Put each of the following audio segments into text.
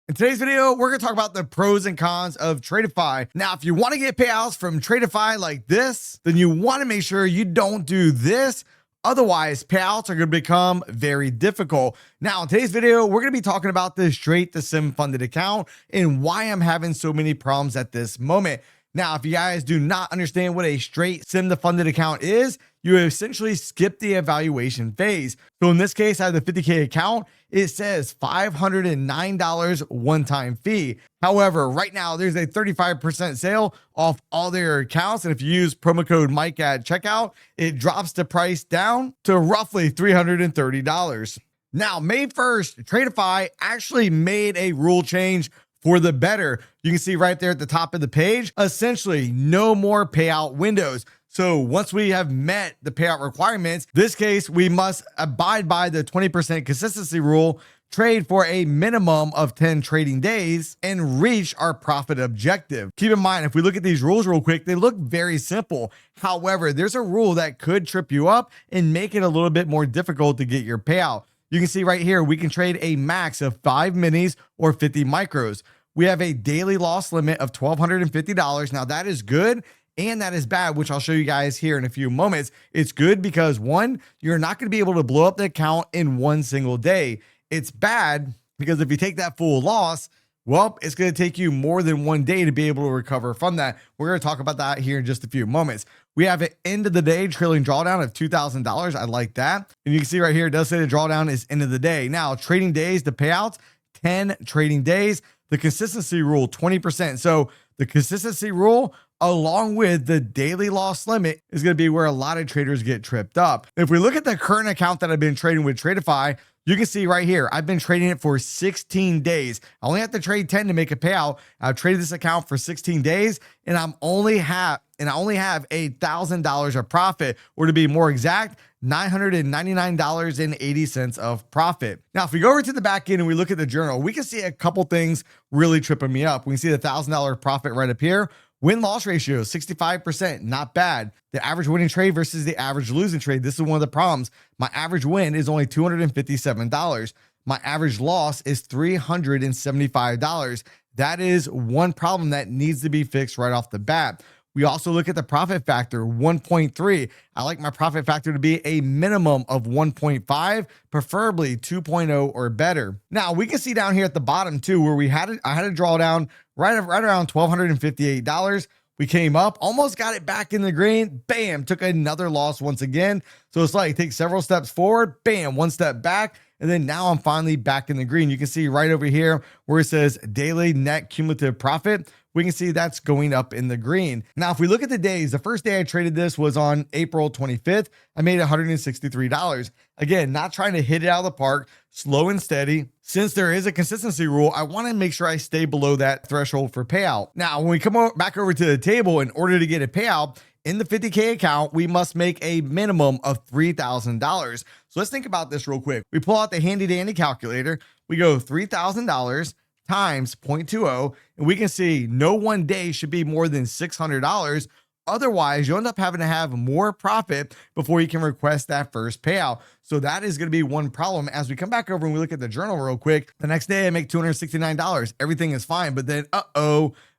In today's video, we're going to talk about the pros and cons of Tradify. Now, if you want to get payouts from Tradify like this, then you want to make sure you don't do this. Otherwise, payouts are going to become very difficult. Now, in today's video, we're going to be talking about the straight to sim funded account and why I'm having so many problems at this moment. Now, if you guys do not understand what a straight sim to funded account is, you essentially skip the evaluation phase. So in this case, I have the 50K account. It says $509 one-time fee. However, right now there's a 35% sale off all their accounts. And if you use promo code Mike at checkout, it drops the price down to roughly $330. Now, May 1st, Tradeify actually made a rule change for the better. You can see right there at the top of the page, essentially no more payout windows. So once we have met the payout requirements, this case, we must abide by the 20% consistency rule, trade for a minimum of 10 trading days, and reach our profit objective. Keep in mind, if we look at these rules real quick, they look very simple. However, there's a rule that could trip you up and make it a little bit more difficult to get your payout. You can see right here, we can trade a max of 5 minis or 50 micros. We have a daily loss limit of $1,250. Now that is good. And that is bad, which I'll show you guys here in a few moments. It's good because one, you're not going to be able to blow up the account in one single day. It's bad because if you take that full loss, well, it's going to take you more than one day to be able to recover from that. We're going to talk about that here in just a few moments. We have an end of the day trailing drawdown of $2,000. I like that. And you can see right here, it does say the drawdown is end of the day. Now, trading days, the payouts, 10 trading days. The consistency rule, 20%. So the consistency rule, along with the daily loss limit, is going to be where a lot of traders get tripped up. If we look at the current account that I've been trading with Tradeify, you can see right here, I've been trading it for 16 days. I only have to trade 10 to make a payout. I've traded this account for 16 days and I only have $1,000 of profit, or to be more exact, $999.80 of profit. Now, if we go over to the back end and we look at the journal, we can see a couple things really tripping me up. We can see the $1,000 profit right up here. Win-loss ratio, 65%, not bad. The average winning trade versus the average losing trade. This is one of the problems. My average win is only $257. My average loss is $375. That is one problem that needs to be fixed right off the bat. We also look at the profit factor, 1.3. I like my profit factor to be a minimum of 1.5, preferably 2.0 or better. Now, we can see down here at the bottom too, where I had a drawdown right around $1,258. We came up, almost got it back in the green, bam, took another loss once again. So it's like take several steps forward, bam, one step back, and then now I'm finally back in the green. You can see right over here where it says daily net cumulative profit. We can see that's going up in the green. Now, if we look at the days, the first day I traded this was on April 25th. I made $163. Again, not trying to hit it out of the park, slow and steady. Since there is a consistency rule, I want to make sure I stay below that threshold for payout. Now, when we come back over to the table, in order to get a payout, in the 50K account, we must make a minimum of $3,000. So let's think about this real quick. We pull out the handy dandy calculator. We go $3,000 times 0.20, and we can see no one day should be more than $600. Otherwise, you end up having to have more profit before you can request that first payout. So that is going to be one problem. As we come back over and we look at the journal real quick, the next day I make $269. Everything is fine, but then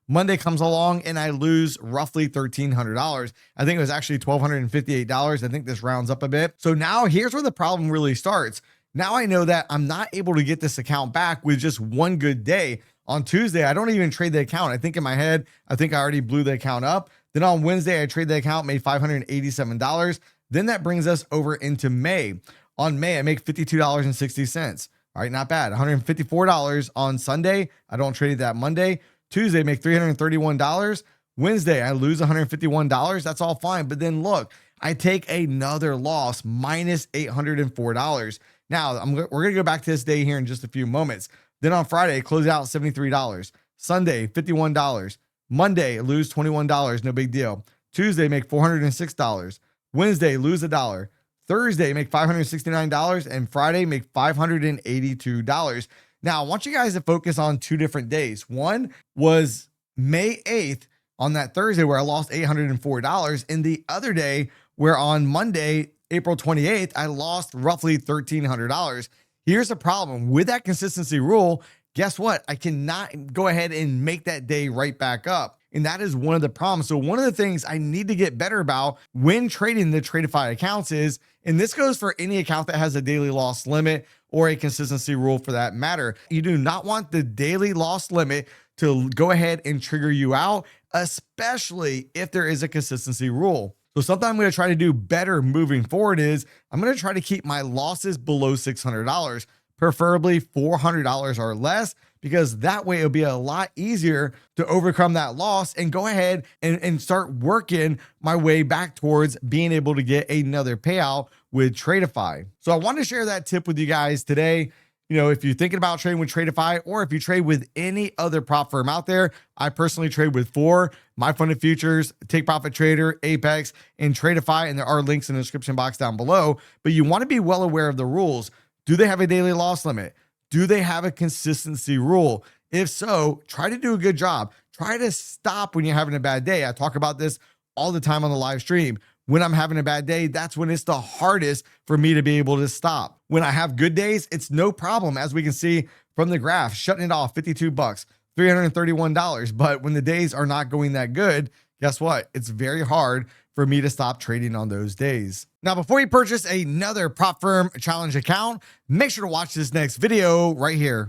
Monday comes along and I lose roughly $1,300. I think it was actually $1,258. I think this rounds up a bit. So now here's where the problem really starts. Now I know that I'm not able to get this account back with just one good day. On Tuesday, I don't even trade the account. I think in my head, I think I already blew the account up. Then on Wednesday, I trade the account, made $587. Then that brings us over into May. On May, I make $52.60. All right, not bad. $154 on Sunday. I don't trade that Monday. Tuesday, make $331. Wednesday, I lose $151. That's all fine. But then look, I take another loss, minus $804. Now, we're going to go back to this day here in just a few moments. Then on Friday, close out $73. Sunday, $51. Monday, lose $21. No big deal. Tuesday, make $406. Wednesday, lose $1. Thursday, make $569. And Friday, make $582. Now, I want you guys to focus on two different days. One was May 8th on that Thursday where I lost $804. And the other day where on Monday, April 28th, I lost roughly $1,300. Here's the problem with that consistency rule. guess what? I cannot go ahead and make that day right back up. And that is one of the problems. So one of the things I need to get better about when trading the Tradeify accounts is, and this goes for any account that has a daily loss limit or a consistency rule for that matter, you do not want the daily loss limit to go ahead and trigger you out, especially if there is a consistency rule. So something I'm going to try to do better moving forward is I'm going to try to keep my losses below $600, preferably $400 or less, because that way it'll be a lot easier to overcome that loss and go ahead and start working my way back towards being able to get another payout with Tradeify. So I want to share that tip with you guys today. You know, if you're thinking about trading with Tradeify, or if you trade with any other prop firm out there, I personally trade with 4: My Funded Futures, Take Profit Trader, Apex, and Tradeify, and there are links in the description box down below. But you want to be well aware of the rules. Do they have a daily loss limit? Do they have a consistency rule? If so, try to do a good job. Try to stop when you're having a bad day. I talk about this all the time on the live stream. When I'm having a bad day, that's when it's the hardest for me to be able to stop. When I have good days, it's no problem. As we can see from the graph, shutting it off, 52 bucks, $331. But when the days are not going that good, guess what? It's very hard for me to stop trading on those days. Now, before you purchase another prop firm challenge account, make sure to watch this next video right here.